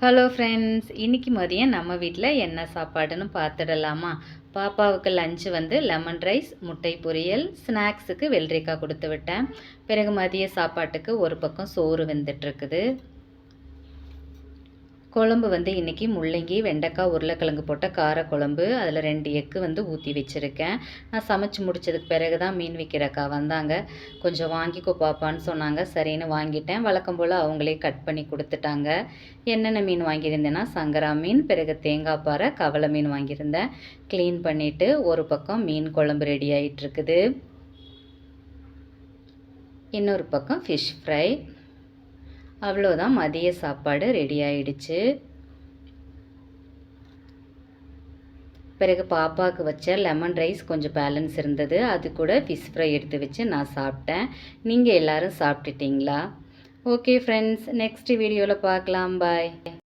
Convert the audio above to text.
Hello friends, இன்றைக்கி மதியம் நம்ம வீட்டில் என்ன சாப்பாடுன்னு பார்த்துடலாமா? பாப்பாவுக்கு லஞ்சு வந்து லெமன் ரைஸ், முட்டை பொரியல், ஸ்நாக்ஸுக்கு வெள்ளரிக்காய் கொடுத்து விட்டேன். பிறகு மதிய சாப்பாட்டுக்கு ஒரு பக்கம் சோறு வெந்துட்டுருக்குது. குழம்பு வந்து இன்றைக்கி முள்ளங்கி, வெண்டைக்காய், உருளைக்கிழங்கு போட்ட காரக்குழம்பு. அதில் 2 எக்கு வந்து ஊற்றி வச்சுருக்கேன். நான் சமைச்சு முடித்ததுக்கு பிறகு தான் மீன் விற்கிறக்கா வந்தாங்க. கொஞ்சம் வாங்கிக்கோ பாப்பான்னு சொன்னாங்க. சரின்னு வாங்கிட்டேன். வழக்கம் போல் அவங்களே கட் பண்ணி கொடுத்துட்டாங்க. என்னென்ன மீன் வாங்கியிருந்தேன்னா சங்கரா மீன், பிறகு தேங்காய் பாறை, கவலை மீன் வாங்கியிருந்தேன். க்ளீன் பண்ணிவிட்டு ஒரு பக்கம் மீன் குழம்பு ரெடி ஆகிட்டுருக்குது. இன்னொரு பக்கம் ஃபிஷ் ஃப்ரை. அவ்வளோதான், மதிய சாப்பாடு ரெடி ஆயிடுச்சு. பிறகு பாப்பாவுக்கு வச்ச லெமன் ரைஸ் கொஞ்சம் பேலன்ஸ் இருந்தது. அது கூட ஃபிஷ் ஃப்ரை எடுத்து வச்சு நான் சாப்பிட்டேன். நீங்கள் எல்லோரும் சாப்பிட்டுட்டிங்களா? ஓகே ஃப்ரெண்ட்ஸ், நெக்ஸ்ட் வீடியோவில் பார்க்கலாம். பாய்.